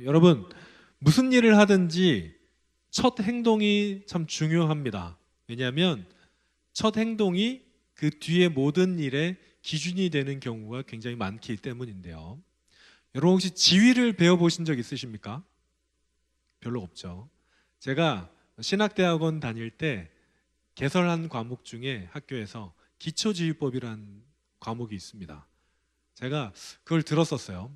여러분, 무슨 일을 하든지 첫 행동이 참 중요합니다. 왜냐하면 첫 행동이 그 뒤에 모든 일의 기준이 되는 경우가 굉장히 많기 때문인데요. 여러분 혹시 지휘를 배워보신 적 있으십니까? 별로 없죠. 제가 신학대학원 다닐 때 개설한 과목 중에 학교에서 기초지휘법이라는 과목이 있습니다. 제가 그걸 들었었어요.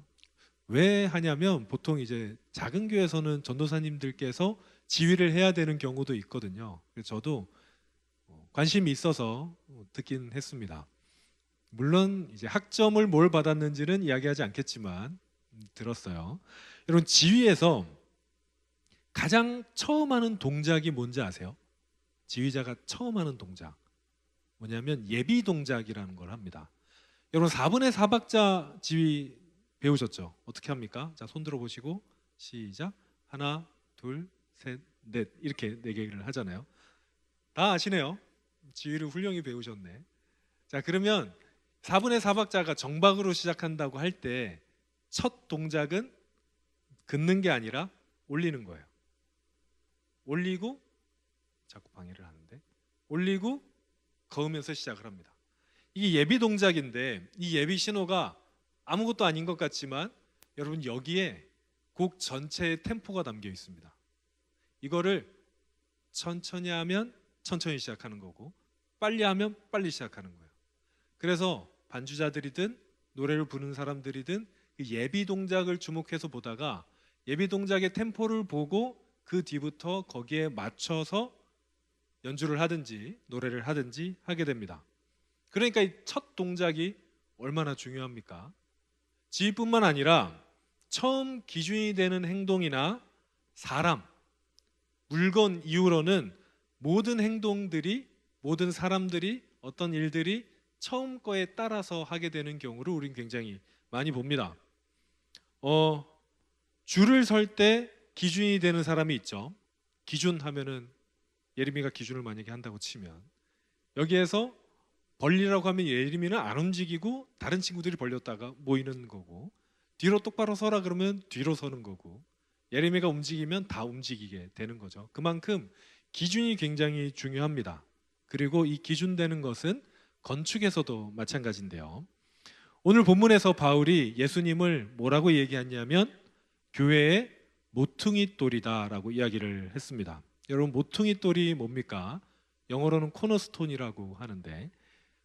왜 하냐면 보통 이제 작은 교회에서는 전도사님들께서 지휘를 해야 되는 경우도 있거든요. 그래서 저도 관심이 있어서 듣긴 했습니다. 물론 이제 학점을 뭘 받았는지는 이야기하지 않겠지만 들었어요. 여러분 지휘에서 가장 처음 하는 동작이 뭔지 아세요? 지휘자가 처음 하는 동작 뭐냐면 예비 동작이라는 걸 합니다. 여러분 4분의 4박자 지휘 배우셨죠? 어떻게 합니까? 자, 손 들어 보시고 시작. 하나, 둘, 셋, 넷 이렇게 4개를 하잖아요. 다 아시네요. 지휘를 훌륭히 배우셨네. 자, 그러면 4분의 4박자가 정박으로 시작한다고 할 때 첫 동작은 긋는 게 아니라 올리는 거예요. 올리고 자꾸 방해를 하는데 올리고 거으면서 시작을 합니다. 이게 예비 동작인데 이 예비 신호가 아무것도 아닌 것 같지만 여러분 여기에 곡 전체의 템포가 담겨 있습니다. 이거를 천천히 하면 천천히 시작하는 거고 빨리 하면 빨리 시작하는 거예요. 그래서 반주자들이든 노래를 부르는 사람들이든 그 예비 동작을 주목해서 보다가 예비 동작의 템포를 보고 그 뒤부터 거기에 맞춰서 연주를 하든지 노래를 하든지 하게 됩니다. 그러니까 이 첫 동작이 얼마나 중요합니까? 지휘뿐만 아니라 처음 기준이 되는 행동이나 사람, 물건 이후로는 모든 행동들이 모든 사람들이 어떤 일들이 처음 거에 따라서 하게 되는 경우를 우리는 굉장히 많이 봅니다. 줄을 설 때 기준이 되는 사람이 있죠. 기준 하면은 예림이가 기준을 만약에 한다고 치면 여기에서 벌리라고 하면 예림이는 안 움직이고 다른 친구들이 벌렸다가 모이는 거고 뒤로 똑바로 서라 그러면 뒤로 서는 거고 예림이가 움직이면 다 움직이게 되는 거죠. 그만큼 기준이 굉장히 중요합니다. 그리고 이 기준되는 것은 건축에서도 마찬가지인데요. 오늘 본문에서 바울이 예수님을 뭐라고 얘기했냐면 교회의 모퉁이 돌이다라고 이야기를 했습니다. 여러분 모퉁이 돌이 뭡니까? 영어로는 코너스톤이라고 하는데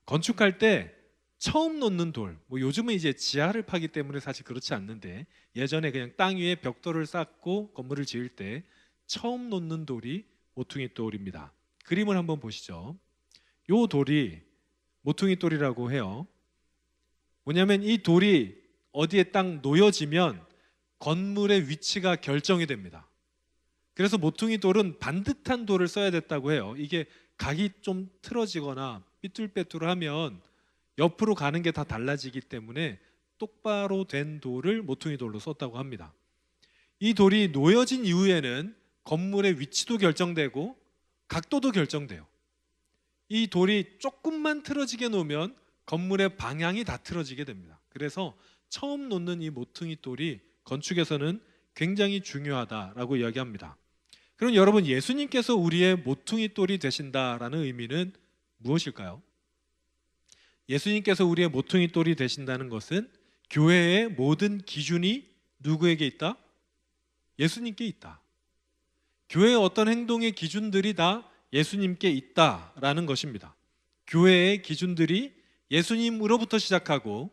건축할 때 처음 놓는 돌, 뭐 요즘은 이제 지하를 파기 때문에 사실 그렇지 않는데 예전에 그냥 땅 위에 벽돌을 쌓고 건물을 지을 때 처음 놓는 돌이 모퉁이 돌입니다. 그림을 한번 보시죠. 이 돌이 모퉁이 돌이라고 해요. 뭐냐면 이 돌이 어디에 딱 놓여지면 건물의 위치가 결정이 됩니다. 그래서 모퉁이 돌은 반듯한 돌을 써야 됐다고 해요. 이게 각이 좀 틀어지거나 삐뚤빼뚤하면 옆으로 가는 게 다 달라지기 때문에 똑바로 된 돌을 모퉁이 돌로 썼다고 합니다. 이 돌이 놓여진 이후에는 건물의 위치도 결정되고 각도도 결정돼요. 이 돌이 조금만 틀어지게 놓으면 건물의 방향이 다 틀어지게 됩니다. 그래서 처음 놓는 이 모퉁이 돌이 건축에서는 굉장히 중요하다라고 이야기합니다. 그럼 여러분 예수님께서 우리의 모퉁이 돌이 되신다라는 의미는 무엇일까요? 예수님께서 우리의 모퉁이 돌이 되신다는 것은 교회의 모든 기준이 누구에게 있다? 예수님께 있다. 교회의 어떤 행동의 기준들이 다 예수님께 있다라는 것입니다. 교회의 기준들이 예수님으로부터 시작하고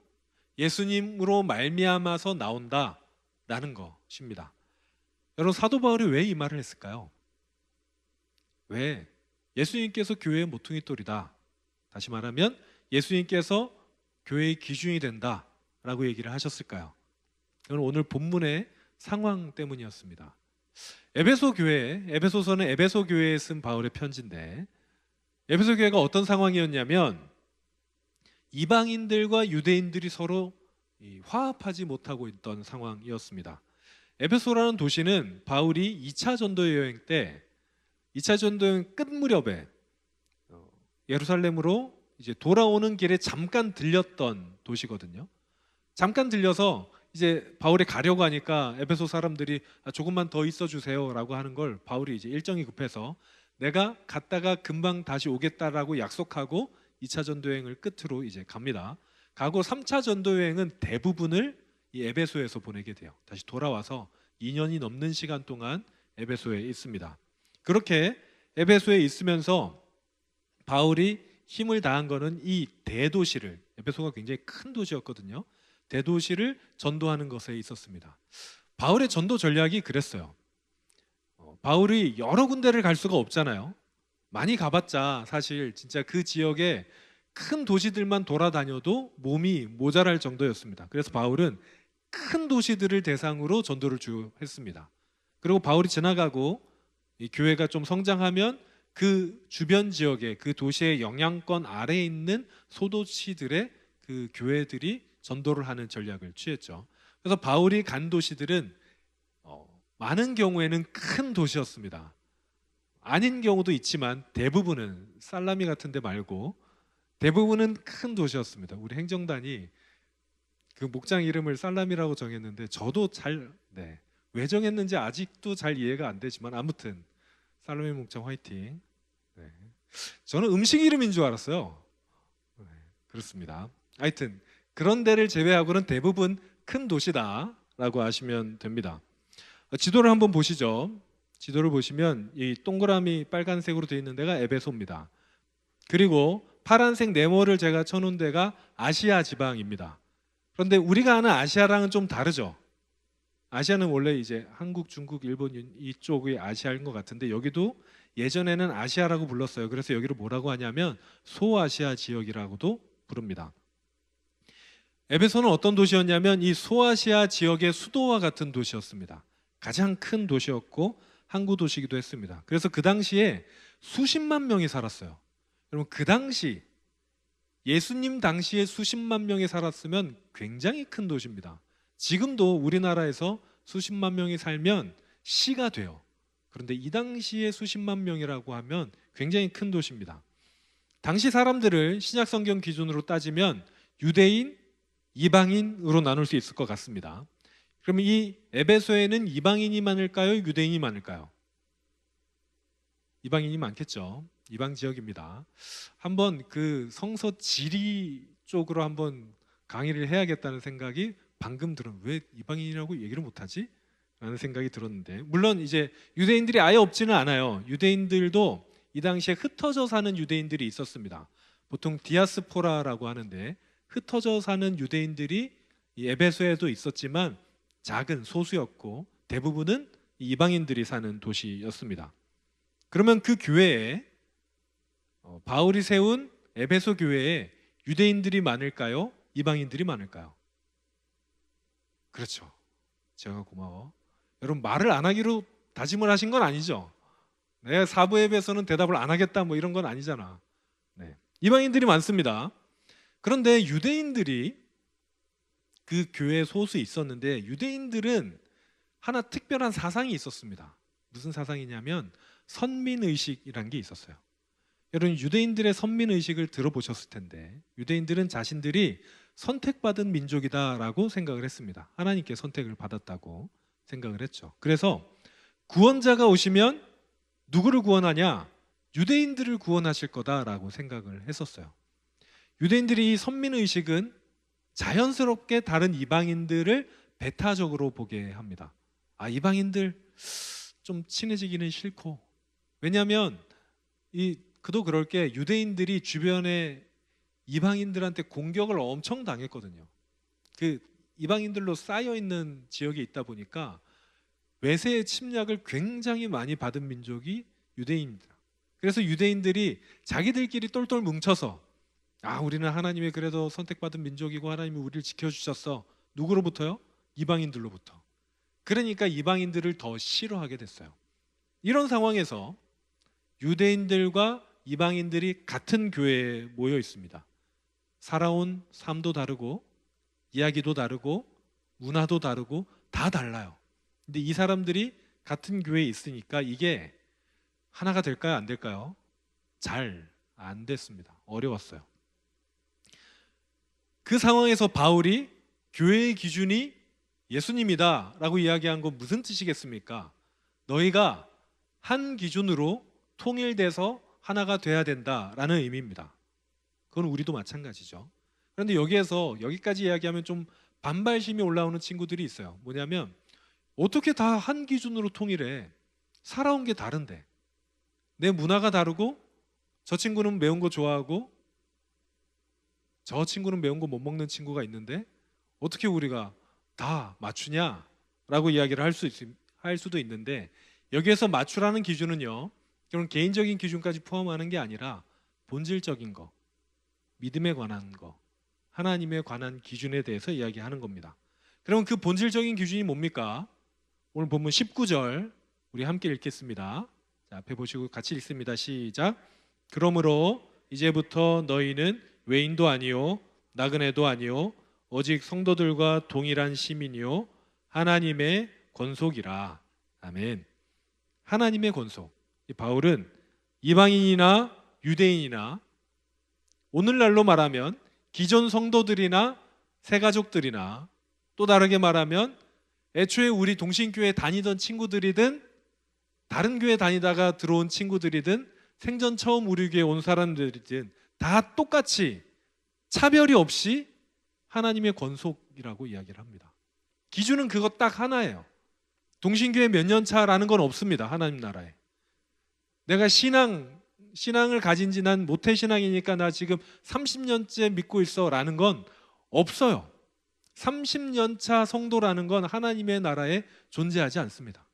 예수님으로 말미암아서 나온다라는 것입니다. 여러분 사도 바울이 왜 이 말을 했을까요? 왜? 예수님께서 교회의 모퉁이 돌이다. 다시 말하면 예수님께서 교회의 기준이 된다라고 얘기를 하셨을까요? 그건 오늘 본문의 상황 때문이었습니다. 에베소 교회, 에베소서는 에베소 교회에 쓴 바울의 편지인데 에베소 교회가 어떤 상황이었냐면 이방인들과 유대인들이 서로 화합하지 못하고 있던 상황이었습니다. 에베소라는 도시는 바울이 2차 전도 여행 때 2차 전도 여행 끝 무렵에 예루살렘으로 이제 돌아오는 길에 잠깐 들렸던 도시거든요. 잠깐 들려서 이제 바울이 가려고 하니까 에베소 사람들이 조금만 더 있어 주세요라고 하는 걸 바울이 이제 일정이 급해서 내가 갔다가 금방 다시 오겠다라고 약속하고 2차 전도 여행을 끝으로 이제 갑니다. 가고 3차 전도 여행은 대부분을 이 에베소에서 보내게 돼요. 다시 돌아와서 2년이 넘는 시간 동안 에베소에 있습니다. 그렇게 에베소에 있으면서 바울이 힘을 다한 거는 이 대도시를, 에베소가 굉장히 큰 도시였거든요. 대도시를 전도하는 것에 있었습니다. 바울의 전도 전략이 그랬어요. 바울이 여러 군데를 갈 수가 없잖아요. 많이 가봤자 사실 진짜 그 지역에 큰 도시들만 돌아다녀도 몸이 모자랄 정도였습니다. 그래서 바울은 큰 도시들을 대상으로 전도를 주로 했습니다. 그리고 바울이 지나가고 이 교회가 좀 성장하면 그 주변 지역에, 그 도시의 영향권 아래에 있는 소도시들의 그 교회들이 전도를 하는 전략을 취했죠. 그래서 바울이 간 도시들은 많은 경우에는 큰 도시였습니다. 아닌 경우도 있지만 대부분은 살라미 같은 데 말고 대부분은 큰 도시였습니다. 우리 행정단이 그 목장 이름을 살라미라고 정했는데 저도 왜 정했는지 아직도 잘 이해가 안 되지만 아무튼 살라미 목장 화이팅. 네. 저는 음식 이름인 줄 알았어요. 네, 그렇습니다. 하여튼 그런 데를 제외하고는 대부분 큰 도시다라고 아시면 됩니다. 지도를 한번 보시죠. 지도를 보시면 이 동그라미 빨간색으로 되어 있는 데가 에베소입니다. 그리고 파란색 네모를 제가 쳐놓은 데가 아시아 지방입니다. 그런데 우리가 아는 아시아랑은 좀 다르죠. 아시아는 원래 이제 한국, 중국, 일본 이쪽이 아시아인 것 같은데 여기도 예전에는 아시아라고 불렀어요. 그래서 여기를 뭐라고 하냐면 소아시아 지역이라고도 부릅니다. 에베소는 어떤 도시였냐면 이 소아시아 지역의 수도와 같은 도시였습니다. 가장 큰 도시였고 항구 도시이기도 했습니다. 그래서 그 당시에 수십만 명이 살았어요. 여러분 그 당시 예수님 당시에 수십만 명이 살았으면 굉장히 큰 도시입니다. 지금도 우리나라에서 수십만 명이 살면 시가 돼요. 그런데 이 당시에 수십만 명이라고 하면 굉장히 큰 도시입니다. 당시 사람들을 신약 성경 기준으로 따지면 유대인, 이방인으로 나눌 수 있을 것 같습니다. 그럼 이 에베소에는 이방인이 많을까요? 유대인이 많을까요? 이방인이 많겠죠. 이방 지역입니다. 한번 그 성서 지리 쪽으로 한번 강의를 해야겠다는 생각이 방금 들은, 왜 이방인이라고 얘기를 못하지? 라는 생각이 들었는데, 물론 이제 유대인들이 아예 없지는 않아요. 유대인들도 이 당시에 흩어져 사는 유대인들이 있었습니다. 보통 디아스포라라고 하는데 흩어져 사는 유대인들이 이 에베소에도 있었지만 작은 소수였고 대부분은 이방인들이 사는 도시였습니다. 그러면 그 교회에 바울이 세운 에베소 교회에 유대인들이 많을까요? 이방인들이 많을까요? 그렇죠. 제가 고마워. 여러분 말을 안 하기로 다짐을 하신 건 아니죠? 네, 사부 에베소는 대답을 안 하겠다 뭐 이런 건 아니잖아. 네. 이방인들이 많습니다. 그런데 유대인들이 그 교회에 소수 있었는데 유대인들은 하나 특별한 사상이 있었습니다. 무슨 사상이냐면 선민의식이라는 게 있었어요. 여러분 유대인들의 선민의식을 들어보셨을 텐데 유대인들은 자신들이 선택받은 민족이다라고 생각을 했습니다. 하나님께 선택을 받았다고 생각을 했죠. 그래서 구원자가 오시면 누구를 구원하냐? 유대인들을 구원하실 거다라고 생각을 했었어요. 유대인들이 이 선민의식은 자연스럽게 다른 이방인들을 배타적으로 보게 합니다. 아, 이방인들 좀 친해지기는 싫고, 왜냐하면 그도 그럴 게 유대인들이 주변에 이방인들한테 공격을 엄청 당했거든요. 그 이방인들로 쌓여 있는 지역에 있다 보니까 외세의 침략을 굉장히 많이 받은 민족이 유대인입니다. 그래서 유대인들이 자기들끼리 똘똘 뭉쳐서 우리는 하나님의 그래도 선택받은 민족이고 하나님이 우리를 지켜주셨어. 누구로부터요? 이방인들로부터. 그러니까 이방인들을 더 싫어하게 됐어요. 이런 상황에서 유대인들과 이방인들이 같은 교회에 모여 있습니다. 살아온 삶도 다르고 이야기도 다르고 문화도 다르고 다 달라요. 근데 이 사람들이 같은 교회에 있으니까 이게 하나가 될까요? 안 될까요? 잘 안 됐습니다. 어려웠어요. 그 상황에서 바울이 교회의 기준이 예수님이다라고 이야기한 건 무슨 뜻이겠습니까? 너희가 한 기준으로 통일돼서 하나가 돼야 된다라는 의미입니다. 그건 우리도 마찬가지죠. 그런데 여기에서 여기까지 이야기하면 좀 반발심이 올라오는 친구들이 있어요. 뭐냐면 어떻게 다 한 기준으로 통일해? 살아온 게 다른데. 내 문화가 다르고 저 친구는 매운 거 좋아하고 저 친구는 매운 거 못 먹는 친구가 있는데 어떻게 우리가 다 맞추냐라고 이야기를 할 수도 있는데, 여기에서 맞추라는 기준은요, 그런 개인적인 기준까지 포함하는 게 아니라 본질적인 거, 믿음에 관한 거, 하나님에 관한 기준에 대해서 이야기하는 겁니다. 그럼 그 본질적인 기준이 뭡니까? 오늘 본문 19절 우리 함께 읽겠습니다. 자, 앞에 보시고 같이 읽습니다. 시작. 그러므로 이제부터 너희는 외인도 아니요 나그네도 아니요 오직 성도들과 동일한 시민이요 하나님의 권속이라. 아멘. 하나님의 권속. 이 바울은 이방인이나 유대인이나 오늘날로 말하면 기존 성도들이나 새가족들이나 또 다르게 말하면 애초에 우리 동신교회 다니던 친구들이든 다른 교회 다니다가 들어온 친구들이든 생전 처음 우리 교회 온 사람들이든 다 똑같이 차별이 없이 하나님의 권속이라고 이야기를 합니다. 기준은 그거 딱 하나예요. 동신교회 몇 년 차라는 건 없습니다. 하나님 나라에. 내가 신앙을 가진 지 난 모태신앙이니까 나 지금 30년째 믿고 있어 라는 건 없어요. 30년 차 성도라는 건 하나님의 나라에 존재하지 않습니다.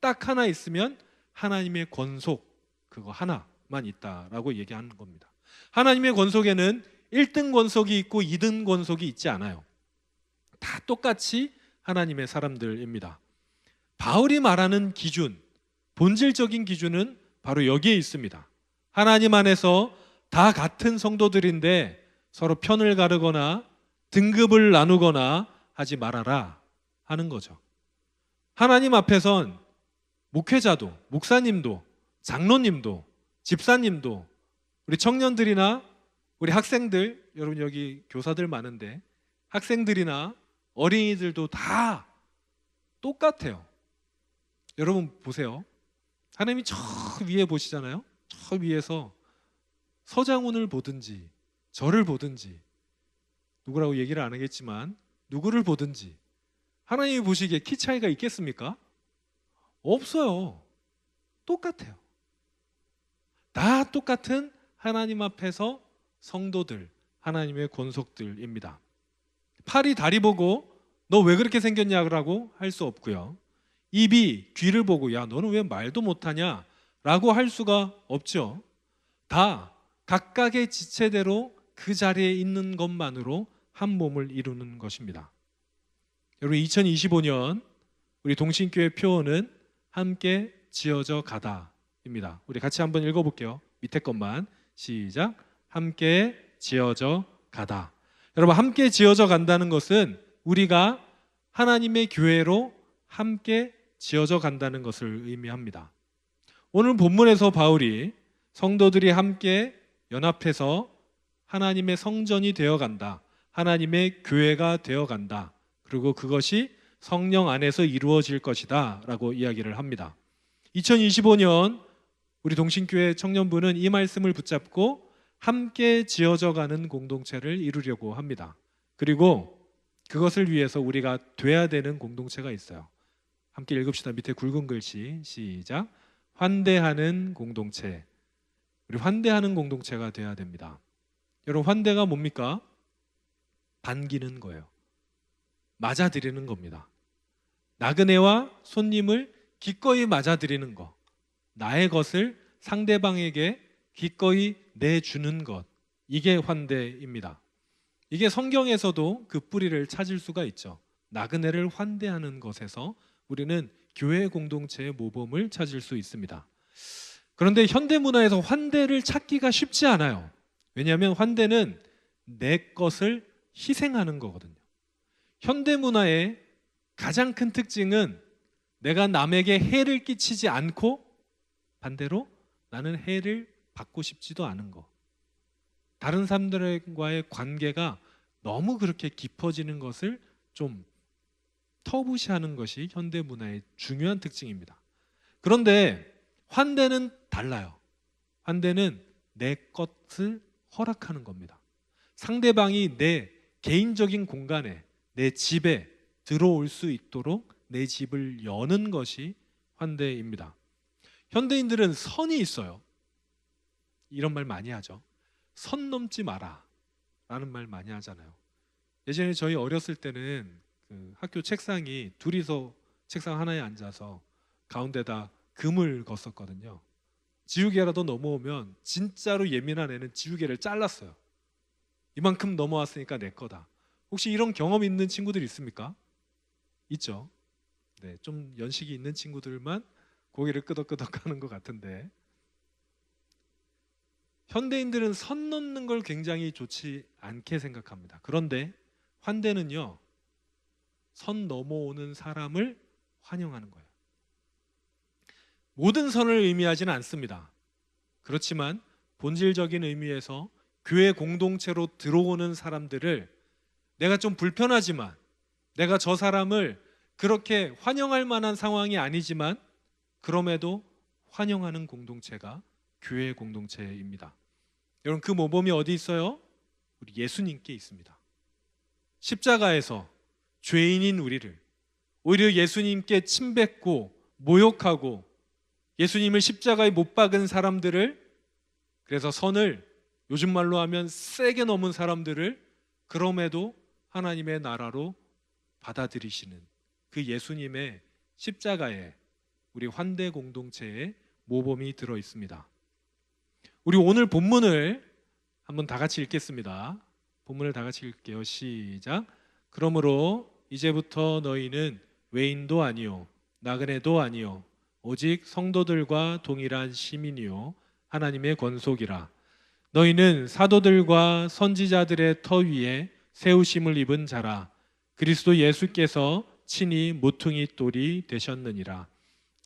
딱 하나 있으면 하나님의 권속, 그거 하나만 있다라고 얘기하는 겁니다. 하나님의 권속에는 1등 권속이 있고 2등 권속이 있지 않아요. 다 똑같이 하나님의 사람들입니다. 바울이 말하는 기준, 본질적인 기준은 바로 여기에 있습니다. 하나님 안에서 다 같은 성도들인데 서로 편을 가르거나 등급을 나누거나 하지 말아라 하는 거죠. 하나님 앞에선 목회자도, 목사님도, 장로님도, 집사님도, 우리 청년들이나 우리 학생들, 여러분 여기 교사들 많은데 학생들이나 어린이들도 다 똑같아요. 여러분 보세요. 하나님이 저 위에 보시잖아요. 저 위에서 서장훈을 보든지 저를 보든지, 누구라고 얘기를 안 하겠지만 누구를 보든지 하나님이 보시기에 키 차이가 있겠습니까? 없어요. 똑같아요. 다 똑같은 하나님 앞에서 성도들, 하나님의 권속들입니다. 팔이 다리 보고 너 왜 그렇게 생겼냐고 할 수 없고요. 입이 귀를 보고 야 너는 왜 말도 못하냐 라고 할 수가 없죠. 다 각각의 지체대로 그 자리에 있는 것만으로 한 몸을 이루는 것입니다. 여러분 2025년 우리 동신교회 표어는 함께 지어져 가다입니다. 우리 같이 한번 읽어볼게요. 밑에 것만 시작. 함께 지어져 가다. 여러분 함께 지어져 간다는 것은 우리가 하나님의 교회로 함께 지어져 간다는 것을 의미합니다. 오늘 본문에서 바울이 성도들이 함께 연합해서 하나님의 성전이 되어간다, 하나님의 교회가 되어간다, 그리고 그것이 성령 안에서 이루어질 것이다 라고 이야기를 합니다. 2025년 우리 동신교회 청년부는 이 말씀을 붙잡고 함께 지어져 가는 공동체를 이루려고 합니다. 그리고 그것을 위해서 우리가 돼야 되는 공동체가 있어요. 함께 읽읍시다. 밑에 굵은 글씨 시작. 환대하는 공동체. 우리 환대하는 공동체가 돼야 됩니다. 여러분 환대가 뭡니까? 반기는 거예요. 맞아들이는 겁니다. 나그네와 손님을 기꺼이 맞아들이는 것, 나의 것을 상대방에게 기꺼이 내주는 것, 이게 환대입니다. 이게 성경에서도 그 뿌리를 찾을 수가 있죠. 나그네를 환대하는 것에서 우리는 교회 공동체의 모범을 찾을 수 있습니다. 그런데 현대문화에서 환대를 찾기가 쉽지 않아요. 왜냐하면 환대는 내 것을 희생하는 거거든요. 현대문화의 가장 큰 특징은 내가 남에게 해를 끼치지 않고 반대로 나는 해를 받고 싶지도 않은 거. 다른 사람들과의 관계가 너무 그렇게 깊어지는 것을 좀 터부시하는 것이 현대 문화의 중요한 특징입니다. 그런데 환대는 달라요. 환대는 내 것을 허락하는 겁니다. 상대방이 내 개인적인 공간에, 내 집에 들어올 수 있도록 내 집을 여는 것이 환대입니다. 현대인들은 선이 있어요. 이런 말 많이 하죠. 선 넘지 마라 라는 말 많이 하잖아요. 예전에 저희 어렸을 때는 그 학교 책상이 둘이서 책상 하나에 앉아서 가운데다 금을 걷었거든요. 지우개라도 넘어오면 진짜로 예민한 애는 지우개를 잘랐어요. 이만큼 넘어왔으니까 내 거다. 혹시 이런 경험 있는 친구들 있습니까? 있죠. 네, 좀 연식이 있는 친구들만 고개를 끄덕끄덕 하는 것 같은데, 현대인들은 선 넘는 걸 굉장히 좋지 않게 생각합니다. 그런데 환대는요, 선 넘어오는 사람을 환영하는 거예요. 모든 선을 의미하지는 않습니다. 그렇지만 본질적인 의미에서 교회 공동체로 들어오는 사람들을, 내가 좀 불편하지만, 내가 저 사람을 그렇게 환영할 만한 상황이 아니지만 그럼에도 환영하는 공동체가 교회 공동체입니다. 여러분, 그 모범이 어디 있어요? 우리 예수님께 있습니다. 십자가에서 죄인인 우리를 오히려 예수님께 침뱉고 모욕하고 예수님을 십자가에 못 박은 사람들을, 그래서 선을 요즘 말로 하면 세게 넘은 사람들을 그럼에도 하나님의 나라로 받아들이시는 그 예수님의 십자가에 우리 환대 공동체의 모범이 들어 있습니다. 우리 오늘 본문을 한번 다 같이 읽겠습니다. 본문을 다 같이 읽을게요. 시작. 그러므로 이제부터 너희는 외인도 아니요 나그네도 아니요 오직 성도들과 동일한 시민이요 하나님의 권속이라. 너희는 사도들과 선지자들의 터 위에 세우심을 입은 자라. 그리스도 예수께서 친히 모퉁이 돌이 되셨느니라.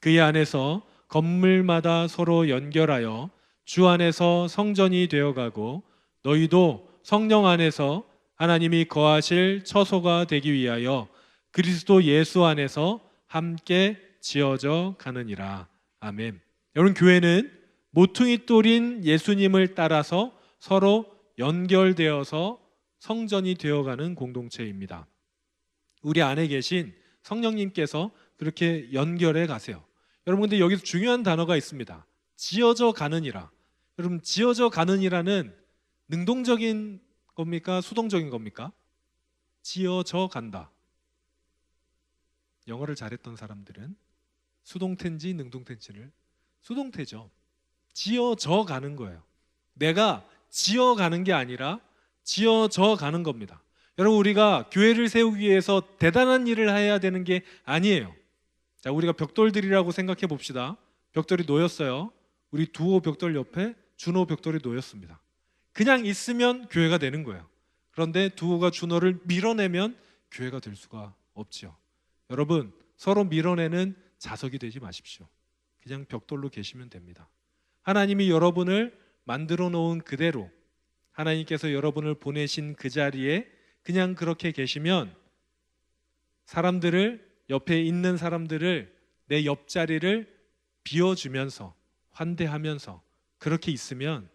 그의 안에서 건물마다 서로 연결하여 주 안에서 성전이 되어가고 너희도 성령 안에서 하나님이 거하실 처소가 되기 위하여 그리스도 예수 안에서 함께 지어져 가느니라. 아멘. 여러분, 교회는 모퉁이 돌인 예수님을 따라서 서로 연결되어서 성전이 되어가는 공동체입니다. 우리 안에 계신 성령님께서 그렇게 연결해 가세요. 여러분, 근데 여기서 중요한 단어가 있습니다. 지어져 가느니라. 여러분, 지어져 가느니라는 능동적인 겁니까? 수동적인 겁니까? 지어져 간다. 영어를 잘했던 사람들은 수동태인지 능동태인지를, 수동태죠. 지어져 가는 거예요. 내가 지어가는 게 아니라 지어져 가는 겁니다. 여러분, 우리가 교회를 세우기 위해서 대단한 일을 해야 되는 게 아니에요. 자, 우리가 벽돌들이라고 생각해 봅시다. 벽돌이 놓였어요. 우리 두호 벽돌 옆에 준호 벽돌이 놓였습니다. 그냥 있으면 교회가 되는 거예요. 그런데 두호가 준호를 밀어내면 교회가 될 수가 없지요. 여러분, 서로 밀어내는 자석이 되지 마십시오. 그냥 벽돌로 계시면 됩니다. 하나님이 여러분을 만들어 놓은 그대로, 하나님께서 여러분을 보내신 그 자리에 그냥 그렇게 계시면 사람들을, 옆에 있는 사람들을, 내 옆자리를 비워주면서 환대하면서 그렇게 있으면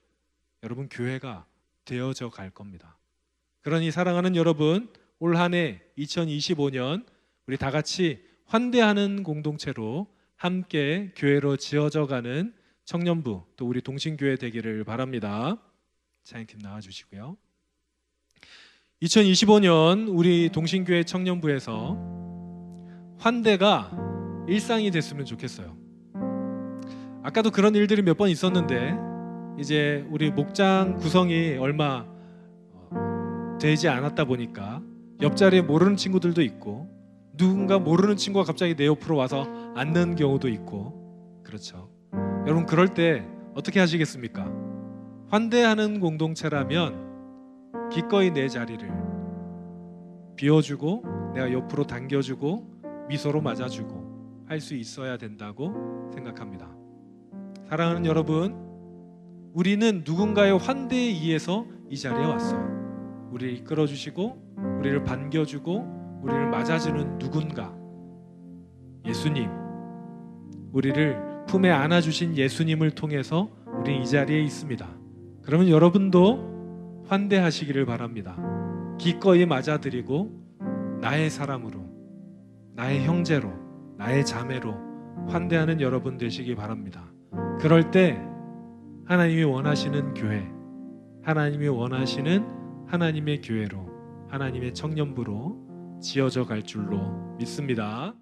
여러분, 교회가 되어져 갈 겁니다. 그러니 사랑하는 여러분, 올 한 해 2025년 우리 다 같이 환대하는 공동체로 함께 교회로 지어져 가는 청년부, 또 우리 동신교회 되기를 바랍니다. 찬양팀 나와주시고요. 2025년 우리 동신교회 청년부에서 환대가 일상이 됐으면 좋겠어요. 아까도 그런 일들이 몇 번 있었는데 이제 우리 목장 구성이 얼마 되지 않았다 보니까 옆자리에 모르는 친구들도 있고 누군가 모르는 친구가 갑자기 내 옆으로 와서 앉는 경우도 있고, 그렇죠. 여러분, 그럴 때 어떻게 하시겠습니까? 환대하는 공동체라면 기꺼이 내 자리를 비워주고 내가 옆으로 당겨주고 미소로 맞아주고 할 수 있어야 된다고 생각합니다. 사랑하는 여러분, 우리는 누군가의 환대에 의해서 이 자리에 왔어요. 우리를 이끌어주시고 우리를 반겨주고 우리를 맞아주는 누군가, 예수님, 우리를 품에 안아주신 예수님을 통해서 우리 이 자리에 있습니다. 그러면 여러분도 환대하시기를 바랍니다. 기꺼이 맞아드리고 나의 사람으로, 나의 형제로, 나의 자매로 환대하는 여러분 되시기 바랍니다. 그럴 때 하나님이 원하시는 교회, 하나님이 원하시는 하나님의 교회로, 하나님의 청년부로 지어져 갈 줄로 믿습니다.